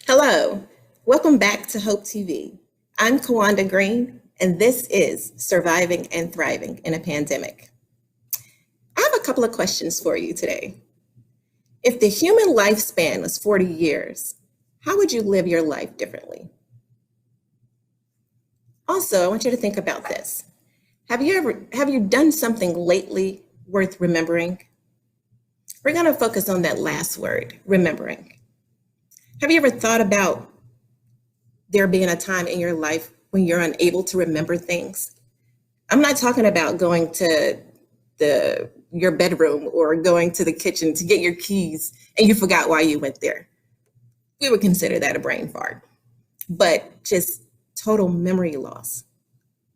Hello, welcome back to Hope TV. I'm Kawanda Green, and this is Surviving and Thriving in a Pandemic. I have a couple of questions for you today. If the human lifespan was 40 years, how would you live your life differently? Also, I want you to think about this. Have you done something lately worth remembering? We're going to focus on that last word, remembering. Have you ever thought about there being a time in your life when you're unable to remember things? I'm not talking about going to your bedroom or going to the kitchen to get your keys and you forgot why you went there. We would consider that a brain fart. But just total memory loss.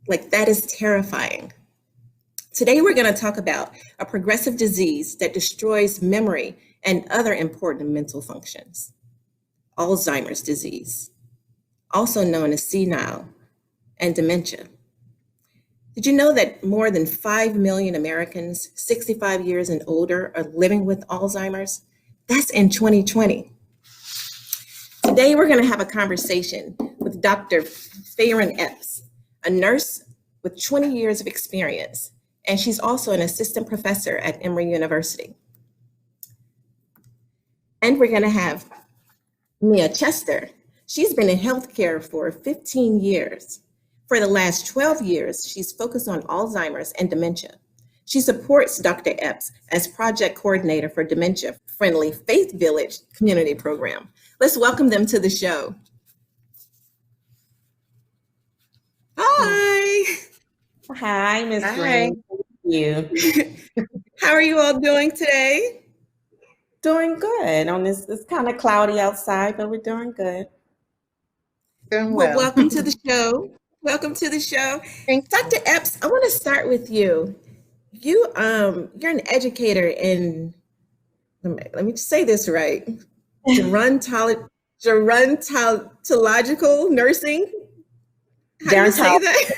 Like, that is terrifying. Today, we're going to talk about a progressive disease that destroys memory and other important mental functions. Alzheimer's disease, also known as senile and dementia. Did you know that more than 5 million Americans 65 years and older are living with Alzheimer's? That's in 2020. Today, we're going to have a conversation with Dr. Farron Epps, a nurse with 20 years of experience, and she's also an assistant professor at Emory University. And we're going to have Mia Chester. She's been in healthcare for 15 years. For the last 12 years, she's focused on Alzheimer's and dementia. She supports Dr. Epps as project coordinator for dementia-friendly Faith Village community program. Let's welcome them to the show. Hi. Hi, Ms. Green. Thank you. How are you all doing today? Doing good. It's kind of cloudy outside, but we're doing good. Doing well. Welcome to the show. Welcome to the show. Thanks. Dr. Epps, I want to start with you. You're an educator in, let me say this right, gerontological nursing. How do you say that?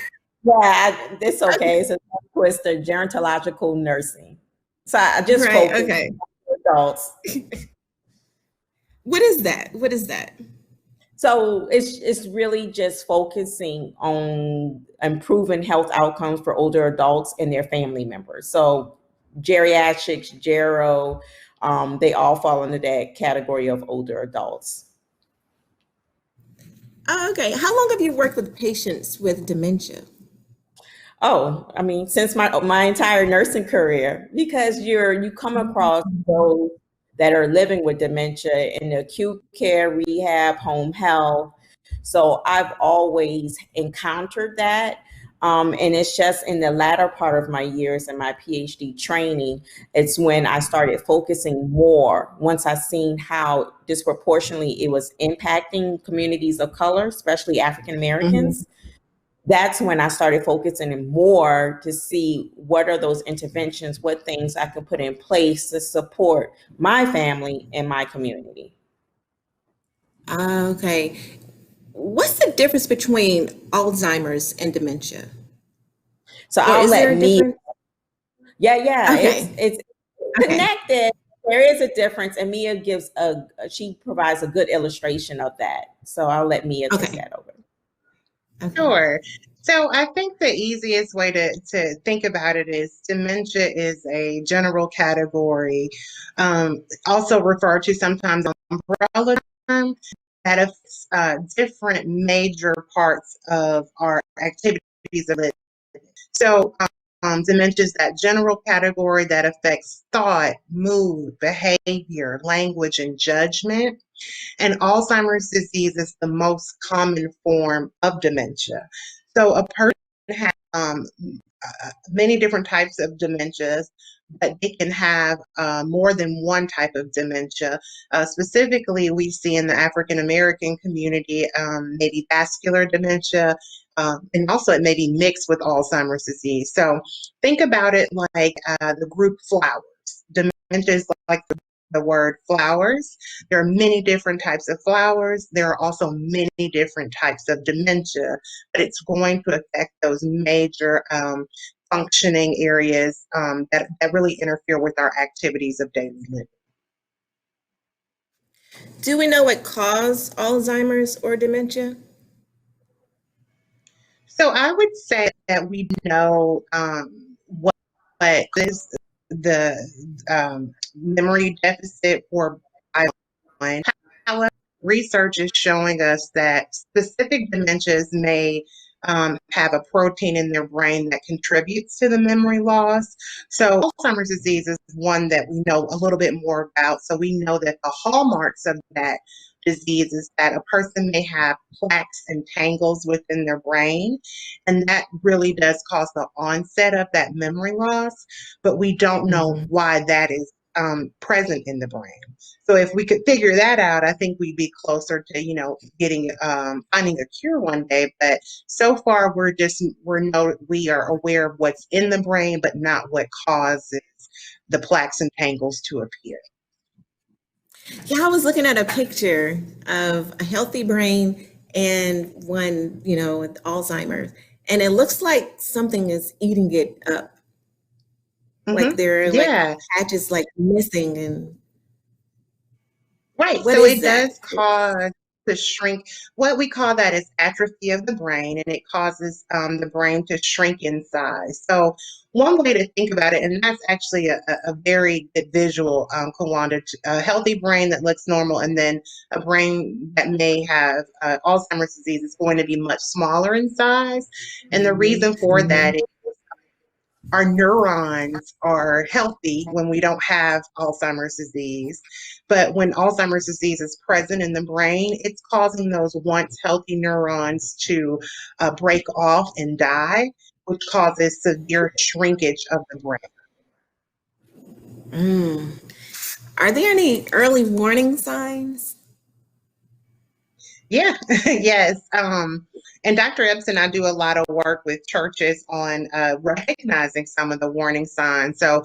Yeah, it's okay. It's a twister, gerontological nursing. So I just focus on adults. What is that? What is that? So it's really just focusing on improving health outcomes for older adults and their family members. So geriatrics, gero, they all fall into that category of older adults. Okay. How long have you worked with patients with dementia? Oh, I mean, since my entire nursing career, because you come across those that are living with dementia in the acute care, rehab, home health. So I've always encountered that. And it's just in the latter part of my years in my PhD training, it's when I started focusing more, once I seen how disproportionately it was impacting communities of color, especially African Americans. That's when I started focusing more to see what are those interventions, what things I could put in place to support my family and my community. Okay. What's the difference between Alzheimer's and dementia? So I'll let Mia. Yeah. Okay. It's connected. There is a difference, and Mia she provides a good illustration of that. So I'll let Mia take that over. Okay. Sure. So I think the easiest way to think about it is dementia is a general category, also referred to sometimes as an umbrella term that affects different major parts of our activities of it. So dementia is that general category that affects thought, mood, behavior, language, and judgment. And Alzheimer's disease is the most common form of dementia. So a person has many different types of dementias, but they can have more than one type of dementia. Specifically, we see in the African American community, maybe vascular dementia, and also it may be mixed with Alzheimer's disease. So think about it like the group flowers. Dementia is like the word flowers. There are many different types of flowers. There are also many different types of dementia, but it's going to affect those major functioning areas that really interfere with our activities of daily living. Do we know what caused Alzheimer's or dementia? So I would say that we know what is the memory deficit or one. However, research is showing us that specific dementias may have a protein in their brain that contributes to the memory loss. So Alzheimer's disease is one that we know a little bit more about. So we know that the hallmarks of that disease is that a person may have plaques and tangles within their brain, and that really does cause the onset of that memory loss, but we don't know why that is present in the brain. So if we could figure that out, I think we'd be closer to, getting finding a cure one day. But so far, we are aware of what's in the brain, but not what causes the plaques and tangles to appear. Yeah, I was looking at a picture of a healthy brain and one, with Alzheimer's, and it looks like something is eating it up. Like there are like patches like missing and right. What So is it that? does cause to shrink. What we call that is atrophy of the brain, and it causes the brain to shrink in size. So one way to think about it, and that's actually a very good visual, Kawanda, a healthy brain that looks normal, and then a brain that may have Alzheimer's disease is going to be much smaller in size. And the reason for that is our neurons are healthy when we don't have Alzheimer's disease. But when Alzheimer's disease is present in the brain, it's causing those once healthy neurons to break off and die, which causes severe shrinkage of the brain. Are there any early warning signs? Yeah, yes. And Dr. Epps and I do a lot of work with churches on recognizing some of the warning signs. So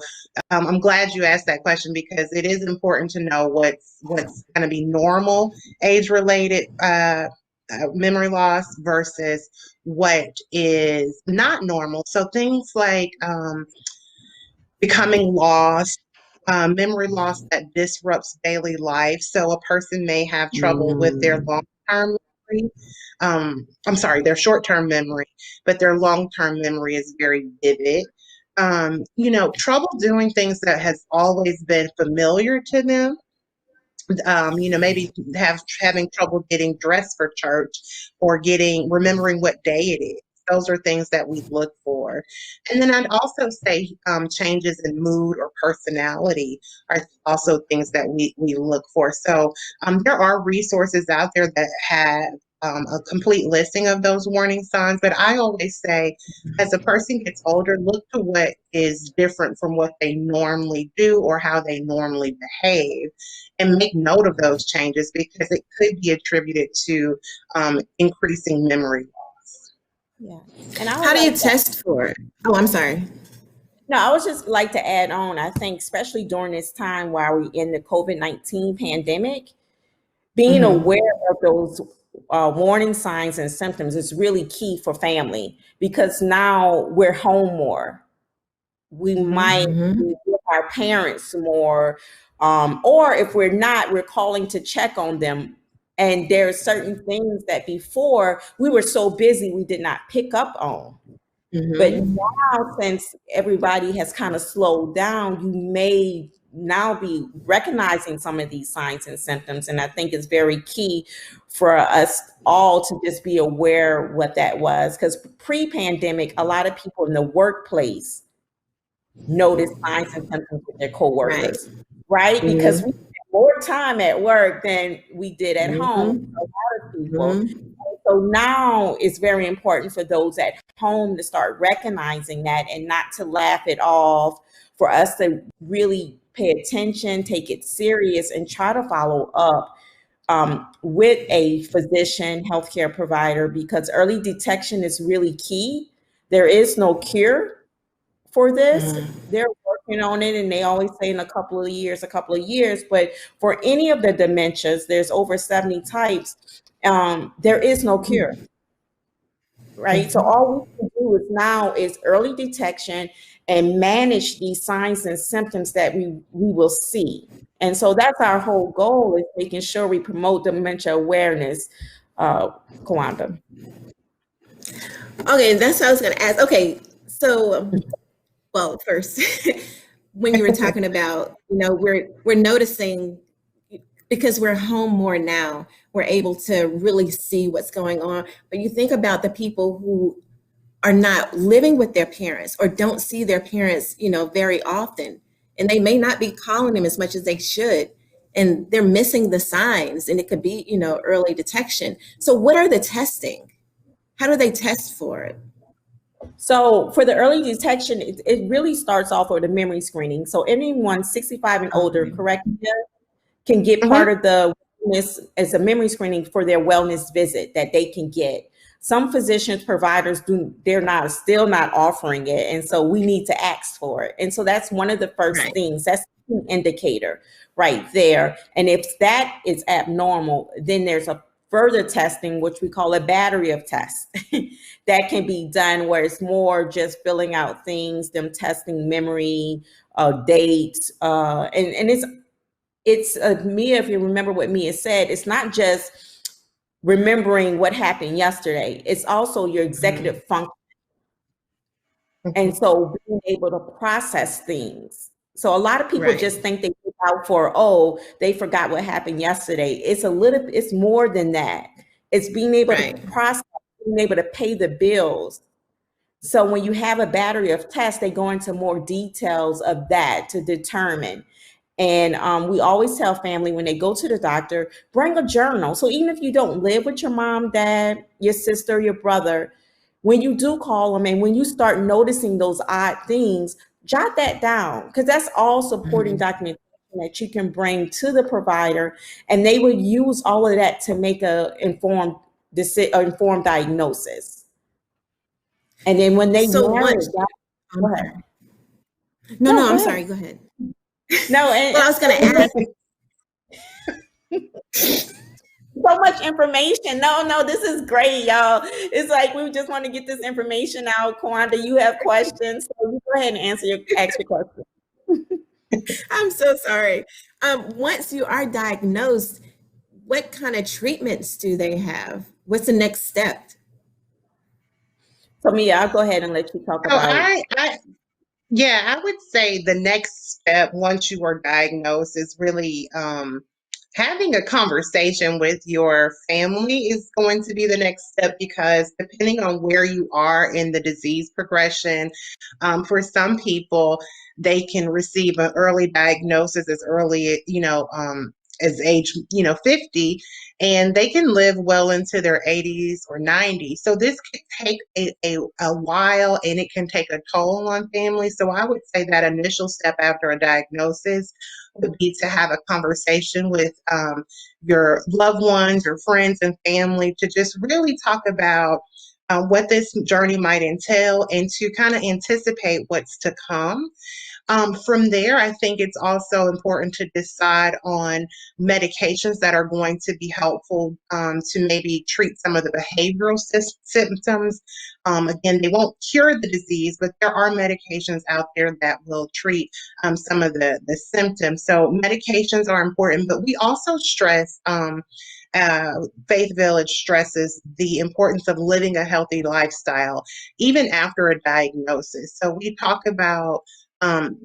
I'm glad you asked that question because it is important to know what's going to be normal age-related memory loss versus what is not normal. So things like becoming lost, memory loss that disrupts daily life. So a person may have trouble with their long-term memory. Their short-term memory, but their long-term memory is very vivid. Trouble doing things that has always been familiar to them. Maybe having trouble getting dressed for church or remembering what day it is. Those are things that we look for. And then I'd also say changes in mood or personality are also things that we look for. So there are resources out there that have a complete listing of those warning signs. But I always say, as a person gets older, look to what is different from what they normally do or how they normally behave, and make note of those changes because it could be attributed to increasing memory loss. Yeah. And How do you test for it? Oh, I'm sorry. No, I would just like to add on, I think, especially during this time while we're in the COVID-19 pandemic, being aware of those warning signs and symptoms is really key for family because now we're home more. We might be with our parents more, or if we're not, we're calling to check on them. And there are certain things that before we were so busy we did not pick up on. But now, since everybody has kind of slowed down, you may now be recognizing some of these signs and symptoms. And I think it's very key for us all to just be aware what that was. Because pre-pandemic, a lot of people in the workplace notice signs and symptoms with their coworkers, right? Because we spend more time at work than we did at home, a lot of people. So now it's very important for those at home to start recognizing that and not to laugh it off, for us to really pay attention, take it serious, and try to follow up with a physician, healthcare provider, because early detection is really key. There is no cure for this. They're working on it, and they always say in a couple of years, but for any of the dementias, there's over 70 types. There is no cure. right? So all we can do is early detection and manage these signs and symptoms that we will see. And so that's our whole goal, is making sure we promote dementia awareness, Kawanda. Okay, that's what I was going to ask. Okay, so, well, first, when you were talking about, we're noticing, because we're home more now, we're able to really see what's going on. But you think about the people who are not living with their parents or don't see their parents, very often, and they may not be calling them as much as they should, and they're missing the signs, and it could be, early detection. So what are the testing? How do they test for it? So for the early detection, it really starts off with a memory screening. So anyone 65 and older, correct, can get part of the wellness as a memory screening for their wellness visit that they can get. Some physicians, providers they're still not offering it. And so we need to ask for it. And so that's one of the first things. That's an indicator right there. And if that is abnormal, then there's a further testing, which we call a battery of tests that can be done, where it's more just filling out things, them testing memory, dates, and it's Mia, if you remember what Mia said, it's not just remembering what happened yesterday, it's also your executive function. And so being able to process things. So a lot of people just think they get out for, they forgot what happened yesterday. It's more than that. It's being able to process, being able to pay the bills. So when you have a battery of tests, they go into more details of that to determine. And we always tell family when they go to the doctor, bring a journal. So even if you don't live with your mom, dad, your sister, your brother, when you do call them and when you start noticing those odd things, jot that down, because that's all supporting documentation that you can bring to the provider, and they will use all of that to make a informed diagnosis. And then when they So narrow once, it down, go ahead. No, I'm go sorry. ahead. Go ahead. No, and Well, I was going to ask. so much information. No, this is great, y'all. It's like we just want to get this information out. Kawanda, you have questions, so you go ahead and ask your question. I'm so sorry. Once you are diagnosed, what kind of treatments do they have? What's the next step? So Mia, I'll go ahead and let you talk about. I would say the next step once you are diagnosed is really having a conversation with your family is going to be the next step, because depending on where you are in the disease progression, for some people, they can receive an early diagnosis as early, as age, 50, and they can live well into their 80s or 90s. So this could take a while, and it can take a toll on families. So I would say that initial step after a diagnosis would be to have a conversation with your loved ones, your friends and family, to just really talk about what this journey might entail and to kind of anticipate what's to come. From there, I think it's also important to decide on medications that are going to be helpful to maybe treat some of the behavioral symptoms. Again, they won't cure the disease, but there are medications out there that will treat some of the symptoms. So medications are important, but we also stress Faith Village stresses the importance of living a healthy lifestyle, even after a diagnosis. So we talk about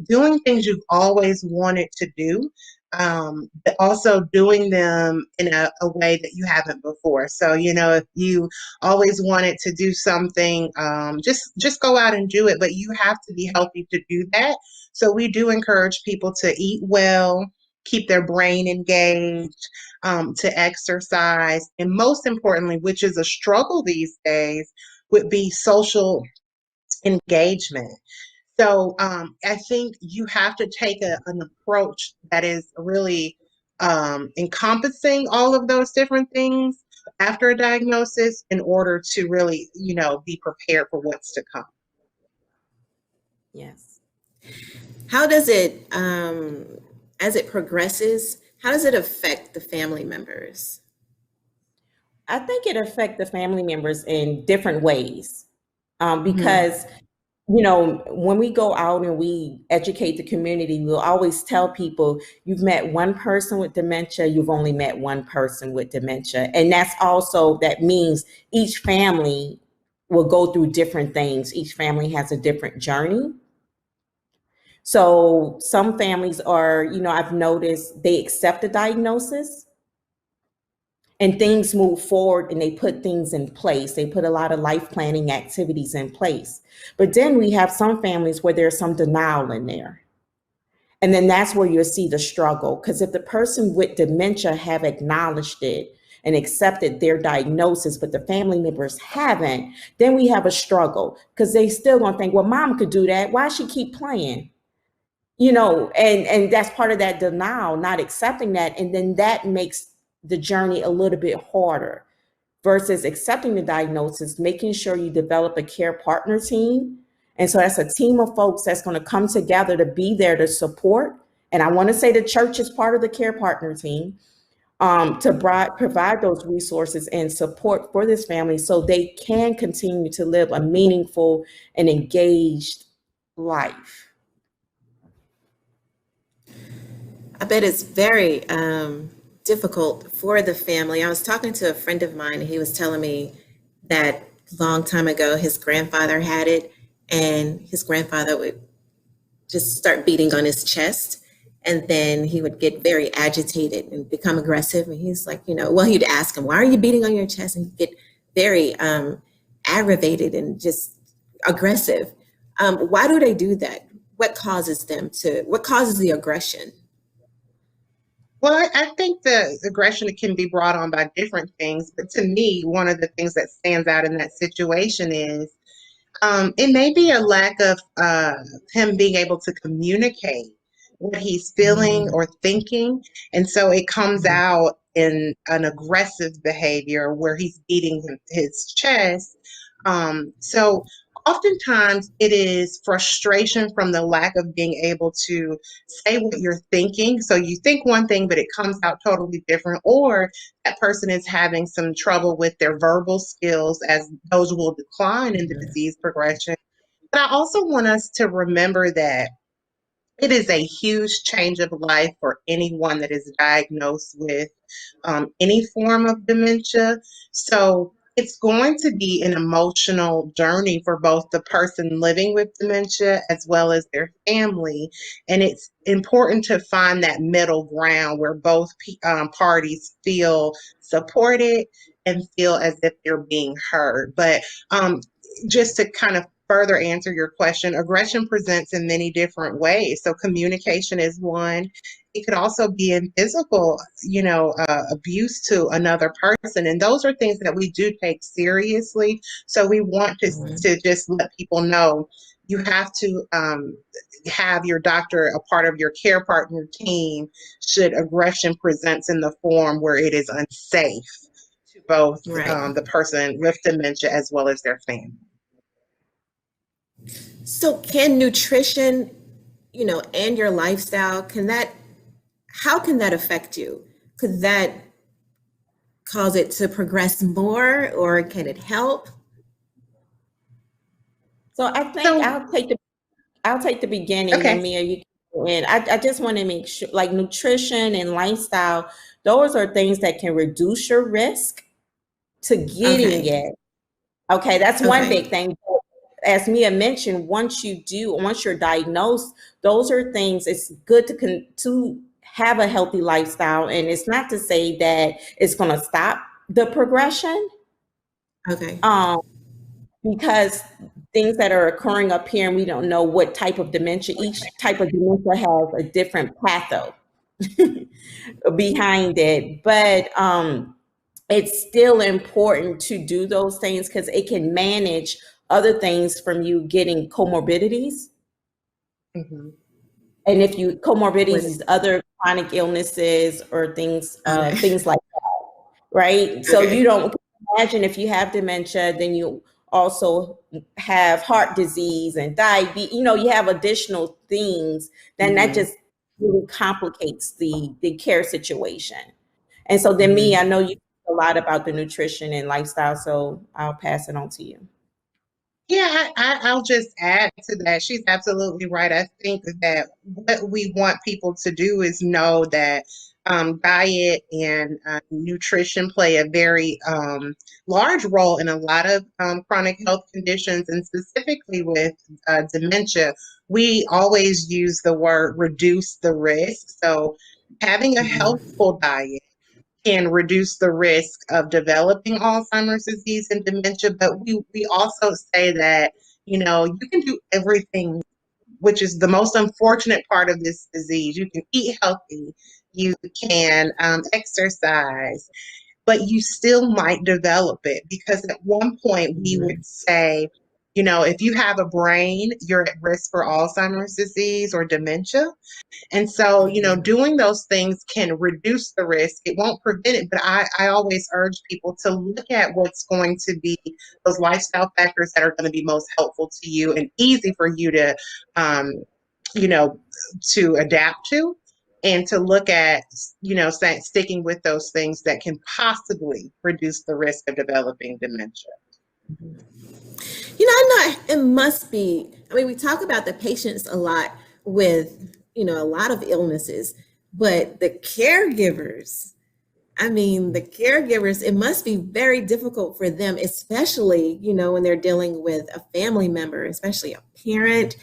doing things you've always wanted to do, but also doing them in a way that you haven't before. So, if you always wanted to do something, just go out and do it, but you have to be healthy to do that. So we do encourage people to eat well, keep their brain engaged, to exercise, and most importantly, which is a struggle these days, would be social engagement. So I think you have to take an approach that is really encompassing all of those different things after a diagnosis in order to really, be prepared for what's to come. Yes. How does it, as it progresses, how does it affect the family members? I think it affects the family members in different ways, Mhm. because when we go out and we educate the community, we'll always tell people, you've met one person with dementia, you've only met one person with dementia. And that means each family will go through different things. Each family has a different journey. So some families I've noticed they accept the diagnosis and things move forward and they put things in place. They put a lot of life planning activities in place. But then we have some families where there's some denial in there. And then that's where you'll see the struggle. Because if the person with dementia have acknowledged it and accepted their diagnosis, but the family members haven't, then we have a struggle because they still gonna think, well, mom could do that. Why she keep playing? And that's part of that denial, not accepting that. And then that makes the journey a little bit harder versus accepting the diagnosis, making sure you develop a care partner team. And so that's a team of folks that's going to come together to be there to support. And I want to say the church is part of the care partner team, to provide those resources and support for this family so they can continue to live a meaningful and engaged life. I bet it's very difficult for the family. I was talking to a friend of mine, and he was telling me that long time ago, his grandfather had it, and his grandfather would just start beating on his chest. And then he would get very agitated and become aggressive. And he's like, well, he'd ask him, why are you beating on your chest? And he'd get very aggravated and just aggressive. Why do they do that? What causes the aggression? Well, I think the aggression can be brought on by different things, but to me, one of the things that stands out in that situation is it may be a lack of him being able to communicate what he's feeling or thinking. And so it comes out in an aggressive behavior where he's beating his chest. So oftentimes it is frustration from the lack of being able to say what you're thinking. So you think one thing, but it comes out totally different, or that person is having some trouble with their verbal skills, as those will decline in the disease progression. But I also want us to remember that it is a huge change of life for anyone that is diagnosed with any form of dementia. So it's going to be an emotional journey for both the person living with dementia as well as their family. And it's important to find that middle ground where both parties feel supported and feel as if they're being heard. But just to kind of further answer your question, aggression presents in many different ways. So communication is one. It could also be in physical, abuse to another person. And those are things that we do take seriously. So we want to just let people know you have to have your doctor a part of your care partner team should aggression presents in the form where it is unsafe to both Right. the person with dementia as well as their family. So can nutrition, and your lifestyle, how can that affect you? Could that cause it to progress more, or can it help? So I think So, I'll take the beginning, okay. and Mia, you can go in. I just want to make sure, like nutrition and lifestyle, those are things that can reduce your risk to getting Okay. it. Okay, that's one Okay. big thing. As Mia mentioned, once you're diagnosed, those are things. It's good to have a healthy lifestyle, and it's not to say that it's going to stop the progression. Okay. Because things that are occurring up here, and we don't know what type of dementia. Each type of dementia has a different patho behind it, but it's still important to do those things because it can manage other things from you getting comorbidities. Mm-hmm. And if you comorbidities What? is other chronic illnesses or things Okay. like that, right? So you Okay. don't imagine if you have dementia, then you also have heart disease and diabetes. You have additional things, then that Mm-hmm. just really complicates the care situation. And so then, me, Mm-hmm. I know you a lot about the nutrition and lifestyle, so I'll pass it on to you. Yeah, I'll just add to that. She's absolutely right. I think that what we want people to do is know that diet and nutrition play a very large role in a lot of chronic health conditions, and specifically with dementia. We always use the word reduce the risk. So having a healthful diet can reduce the risk of developing Alzheimer's disease and dementia. But we also say that, you can do everything, which is the most unfortunate part of this disease. You can eat healthy, you can exercise, but you still might develop it, because at one point we would say, if you have a brain, you're at risk for Alzheimer's disease or dementia. And so, doing those things can reduce the risk. It won't prevent it, but I always urge people to look at what's going to be those lifestyle factors that are going to be most helpful to you and easy for you to, you know, to adapt to, and to look at, sticking with those things that can possibly reduce the risk of developing dementia. It must be, we talk about the patients a lot with, a lot of illnesses, but the caregivers, it must be very difficult for them, especially, when they're dealing with a family member, especially a parent.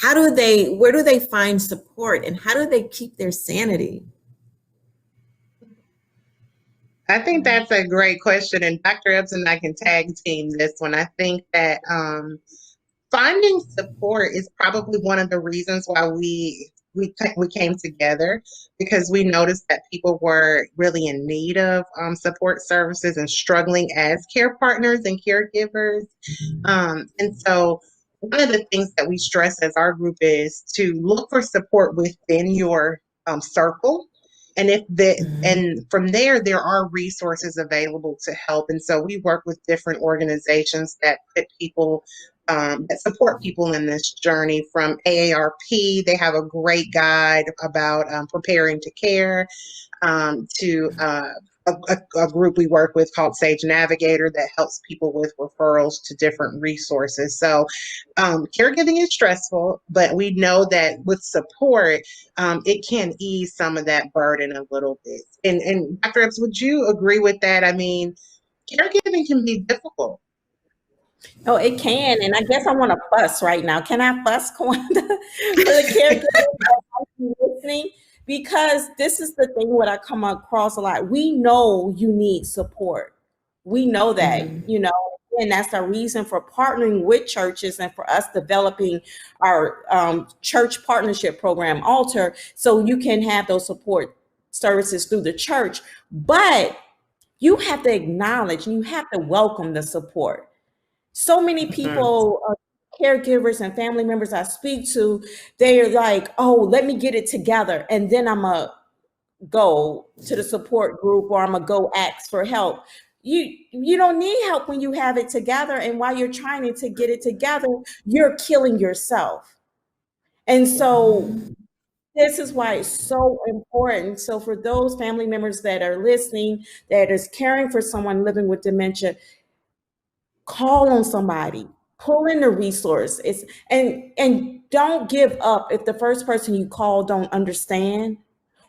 Where do they find support, and how do they keep their sanity? I think that's a great question, and Dr. Epps and I can tag team this one. I think that finding support is probably one of the reasons why we came together, because we noticed that people were really in need of support services and struggling as care partners and caregivers. And so one of the things that we stress as our group is to look for support within your circle. And and from there are resources available to help. And so we work with different organizations that put people that support people in this journey. From AARP, they have a great guide about preparing to care, to a group we work with called Sage Navigator that helps people with referrals to different resources. So caregiving is stressful, but we know that with support, it can ease some of that burden a little bit. And Dr. Epps, would you agree with that? Caregiving can be difficult. Oh, it can. And I guess I want to fuss right now. Can I fuss, Kawanda, for the caregivers listening? Because this is the thing, what I come across a lot. We know you need support. We know that, and that's the reason for partnering with churches and for us developing our church partnership program, Alter, so you can have those support services through the church. But you have to acknowledge and you have to welcome the support. So many people, caregivers and family members I speak to, they're like, oh, let me get it together, and then I'm going to go to the support group, or I'm going to go ask for help. You don't need help when you have it together, and while you're trying to get it together, you're killing yourself. And so this is why it's so important. So for those family members that are listening, that is caring for someone living with dementia, call on somebody, pull in the resource. And don't give up if the first person you call don't understand,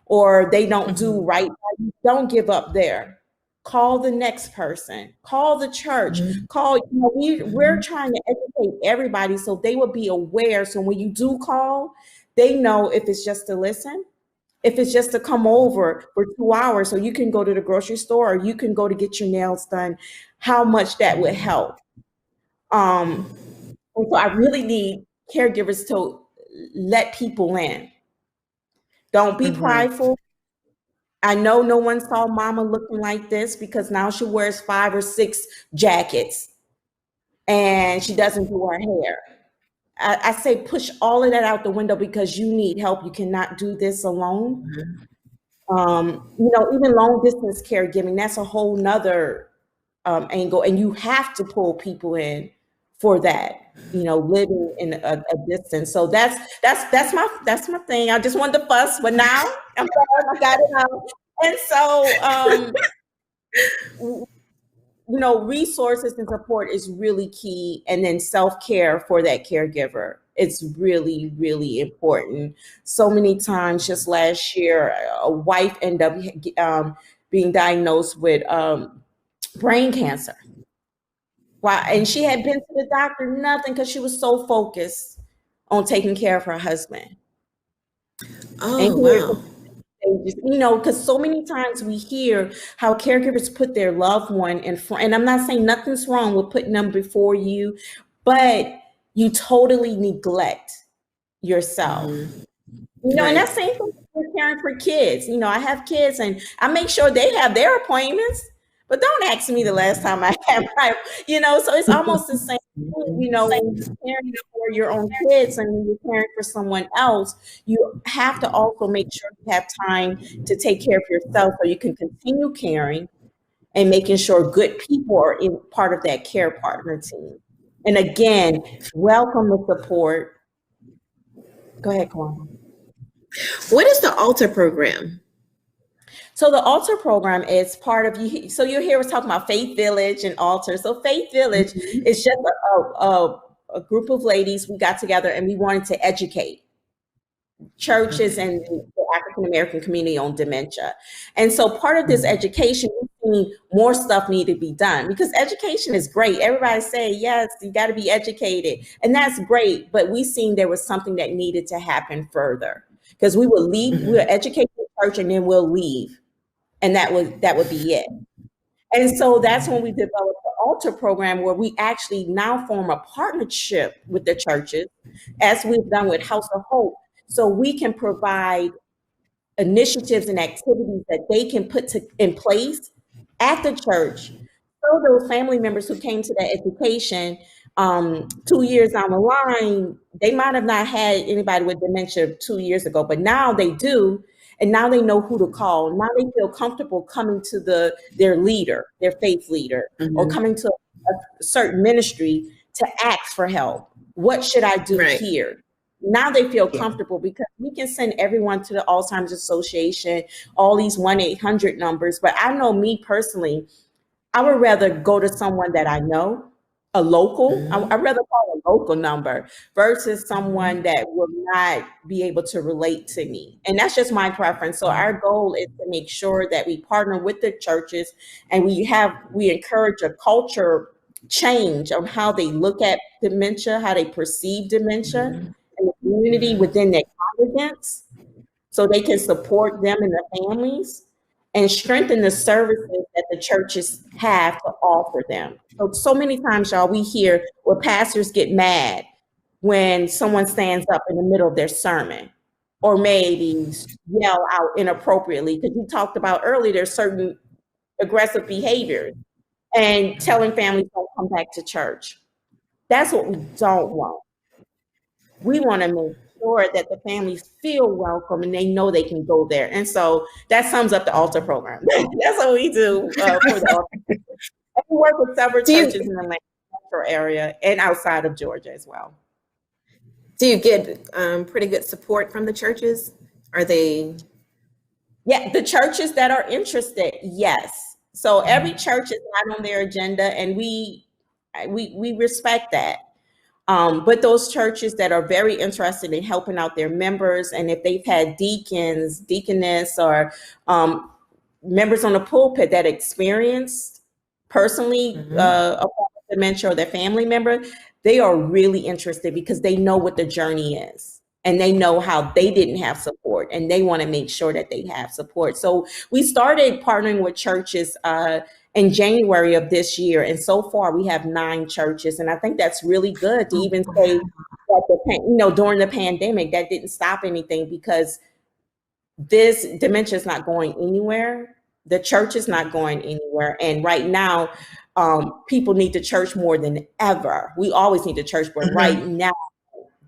or they don't do right. Don't give up there. Call the next person, call the church, we're trying to educate everybody so they will be aware. So when you do call, they know if it's just to listen, if it's just to come over for 2 hours so you can go to the grocery store, or you can go to get your nails done, how much that would help. And so I really need caregivers to let people in. Don't be prideful. I know no one saw mama looking like this, because now she wears 5 or 6 jackets and she doesn't do her hair. I say push all of that out the window, because you need help. You cannot do this alone. Even long distance caregiving, that's a whole nother angle, and you have to pull people in for that, living in a distance. So that's my thing. I just wanted to fuss, but now I'm glad I got it out. And so resources and support is really key. And then self-care for that caregiver. It's really, really important. So many times, just last year, a wife ended up being diagnosed with brain cancer. Wow. And she had been to the doctor, nothing, because she was so focused on taking care of her husband. Oh, wow. Because so many times we hear how caregivers put their loved one in front. And I'm not saying nothing's wrong with putting them before you, but you totally neglect yourself. And Right. that's same thing for caring for kids. I have kids and I make sure they have their appointments, but don't ask me the last time I had my, so it's almost the same thing, when you're caring for your own kids and when you're caring for someone else, you have to also make sure you have time to take care of yourself so you can continue caring and making sure good people are in part of that care partner team. And again, welcome the support. Go ahead, Kwame. What is the Alter program? So the Alter program is part of you. So you'll hear us talking about Faith Village and Alter. So Faith Village is just a group of ladies. We got together and we wanted to educate churches and the African American community on dementia. And so part of this education, we've seen more stuff need to be done because education is great. Everybody say, yes, you got to be educated. And that's great. But we seen there was something that needed to happen further because we would leave, we'll educate the church and then we'll leave. And that would be it. And so that's when we developed the Alter program, where we actually now form a partnership with the churches, as we've done with House of Hope, so we can provide initiatives and activities that they can put in place at the church. So those family members who came to that education 2 years down the line, they might have not had anybody with dementia 2 years ago, but now they do. And now they know who to call. Now they feel comfortable coming to their leader, their faith leader, or coming to a certain ministry to ask for help. What should I do here? Now they feel comfortable because we can send everyone to the Alzheimer's Association, all these 1-800 numbers. But I know me personally, I would rather go to someone that I know, a local. I'd rather call a local number versus someone that will not be able to relate to me. And that's just my preference. So our goal is to make sure that we partner with the churches and we encourage a culture change of how they look at dementia, how they perceive dementia and the community within their congregants, so they can support them and their families and strengthen the services that the churches have to offer them. So many times, y'all, we hear where pastors get mad when someone stands up in the middle of their sermon or maybe yell out inappropriately, because you talked about earlier, there's certain aggressive behaviors and telling families don't come back to church. That's what we don't want. We want to make sure that the families feel welcome and they know they can go there. And so that sums up the Alter program. That's what we do for the Alter. And we work with several churches in the metro area and outside of Georgia as well. Do you get pretty good support from the churches? Are they? Yeah, the churches that are interested, yes. So every church is not on their agenda, and we respect that. But those churches that are very interested in helping out their members, and if they've had deacons, deaconess, or members on the pulpit that experienced personally a dementia or their family member, they are really interested because they know what the journey is and they know how they didn't have support and they want to make sure that they have support. So we started partnering with churches in January of this year. And so far we have 9 churches. And I think that's really good to even say that during the pandemic, that didn't stop anything, because this dementia is not going anywhere. The church is not going anywhere. And right now, people need the church more than ever. We always need the church, but right now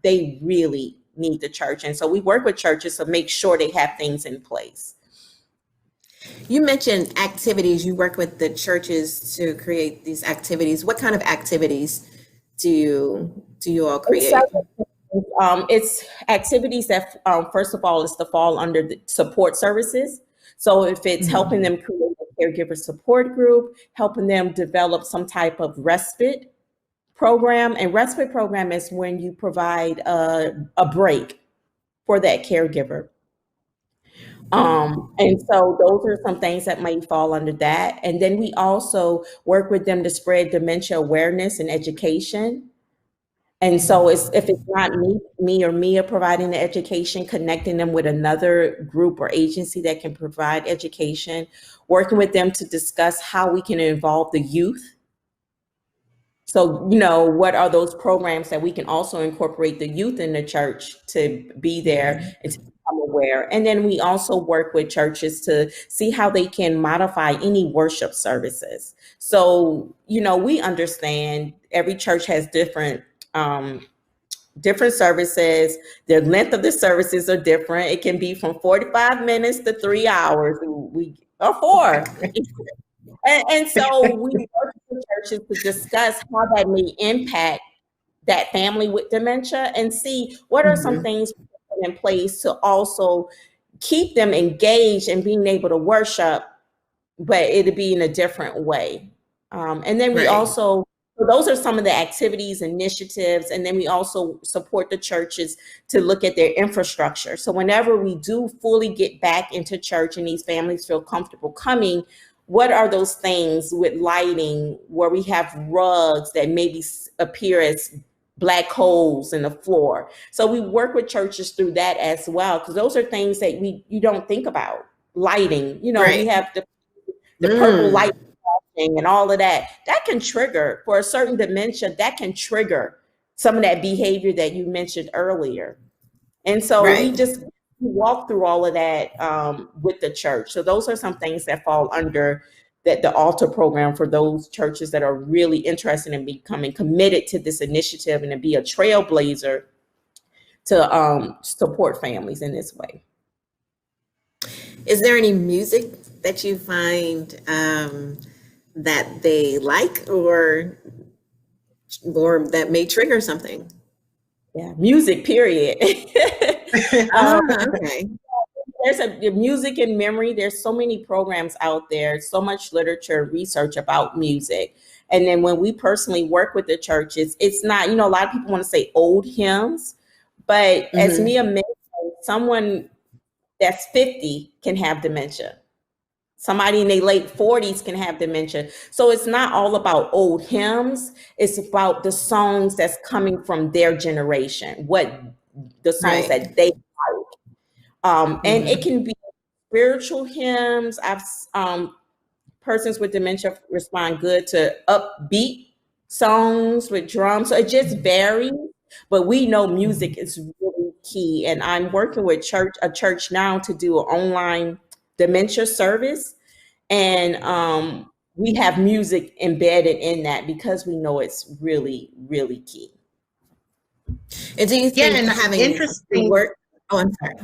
they really need the church. And so we work with churches to make sure they have things in place. You mentioned activities. You work with the churches to create these activities. What kind of activities do you all create? It's activities that, first of all, is to fall under the support services. So if it's helping them create a caregiver support group, helping them develop some type of respite program. And respite program is when you provide a break for that caregiver. And so those are some things that might fall under that. And then we also work with them to spread dementia awareness and education. And so if it's not me or Mia providing the education, connecting them with another group or agency that can provide education, working with them to discuss how we can involve the youth. So, what are those programs that we can also incorporate the youth in the church to be there and to become aware? And then we also work with churches to see how they can modify any worship services. So, we understand every church has different services. The length of the services are different. It can be from 45 minutes to 3 hours or 4. And so we work with churches to discuss how that may impact that family with dementia and see what are some things we can put in place to also keep them engaged and being able to worship, but it'll be in a different way. And then we also, so those are some of the activities, initiatives, and then we also support the churches to look at their infrastructure. So whenever we do fully get back into church and these families feel comfortable coming, what are those things with lighting where we have rugs that maybe appear as black holes in the floor? So we work with churches through that as well, because those are things that you don't think about. Lighting, we have the purple light and all of that can trigger for a certain dementia, that can trigger some of that behavior that you mentioned earlier. And so we just walk through all of that with the church. So those are some things that fall under the altar program for those churches that are really interested in becoming committed to this initiative and to be a trailblazer to support families in this way. Is there any music that you find that they like or that may trigger something? Yeah, music, period. Okay. There's a music and memory. There's so many programs out there, so much literature, research about music. And then when we personally work with the churches, it's not, a lot of people want to say old hymns, but as Mia mentioned, someone that's 50 can have dementia. Somebody in their late 40s can have dementia. So it's not all about old hymns. It's about the songs that's coming from their generation, what the songs that they like. And it can be spiritual hymns. Persons with dementia respond good to upbeat songs with drums. So it just varies, but we know music is really key. And I'm working with a church now to do an online dementia service. And we have music embedded in that because we know it's really, really key. And do you think and having interesting work? Oh, I'm sorry.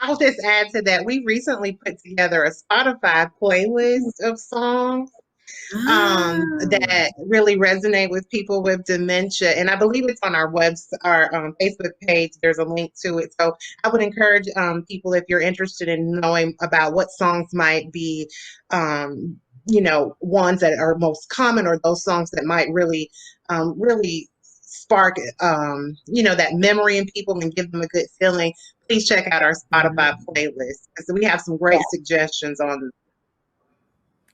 I'll just add to that. We recently put together a Spotify playlist of songs that really resonate with people with dementia. And I believe it's on our Facebook page. There's a link to it. So I would encourage people, if you're interested in knowing about what songs might be, ones that are most common, or those songs that might really spark, that memory in people and give them a good feeling, please check out our Spotify playlist, because we have some great suggestions on.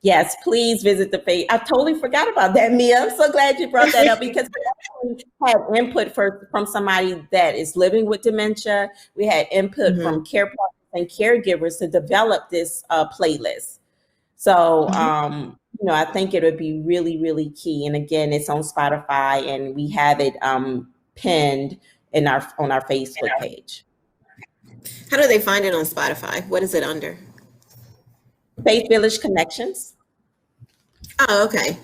Yes, please visit the page. I totally forgot about that, Mia. I'm so glad you brought that up, because we had input from somebody that is living with dementia. We had input from care partners and caregivers to develop this playlist. So, I think it would be really, really key. And again, it's on Spotify, and we have it pinned on our Facebook page. How do they find it on Spotify? What is it under? Faith Village Connections. Oh, okay.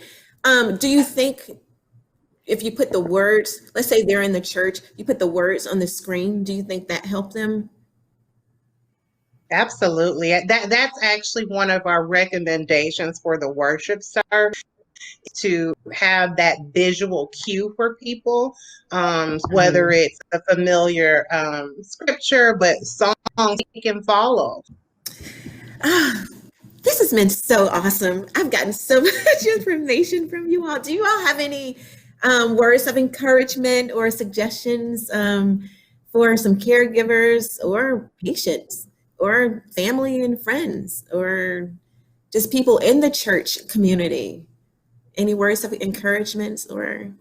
Do you think if you put the words, let's say they're in the church, you put the words on the screen, do you think that helped them? Absolutely. That's actually one of our recommendations for the worship service, to have that visual cue for people, whether it's a familiar scripture, but songs you can follow. This has been so awesome. I've gotten so much information from you all. Do you all have any words of encouragement or suggestions for some caregivers or patients or family and friends or just people in the church community? Any words of encouragement or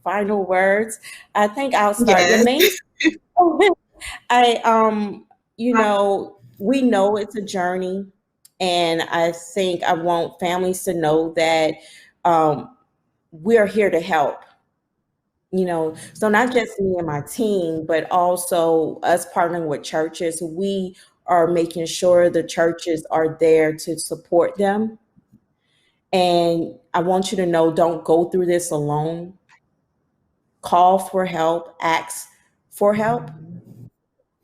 Final words. I think I'll start. The yes. main, you know, we know it's a journey, and I think I want families to know that we're here to help. You know, so not just me and my team, but also us partnering with churches. We are making sure the churches are there to support them. And I want you to know, don't go through this alone. Call for help, ask for help.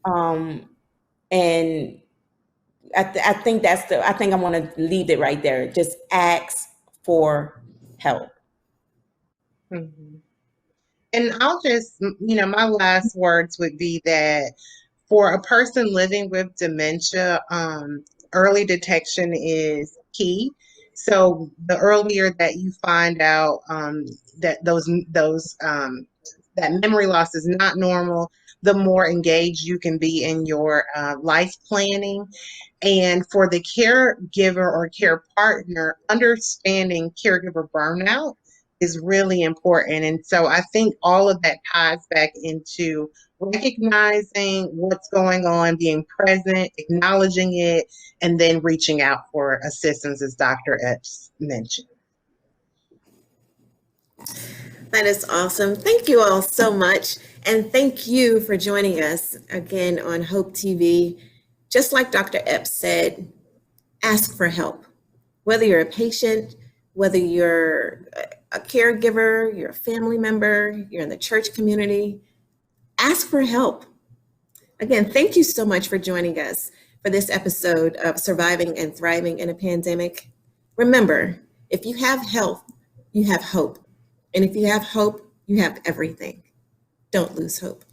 And I think I think I want to leave it right there. Just ask for help. Mhm. And I'll just, my last words would be that for a person living with dementia, early detection is key. So the earlier that you find out that that memory loss is not normal, the more engaged you can be in your life planning. And for the caregiver or care partner, understanding caregiver burnout is really important. And so I think all of that ties back into recognizing what's going on, being present, acknowledging it, and then reaching out for assistance, as Dr. Epps mentioned. That is awesome. Thank you all so much. And thank you for joining us again on Hope TV. Just like Dr. Epps said, ask for help. Whether you're a patient, whether you're a caregiver, you're a family member, you're in the church community, ask for help. Again, thank you so much for joining us for this episode of Surviving and Thriving in a Pandemic. Remember, if you have health, you have hope. And if you have hope, you have everything. Don't lose hope.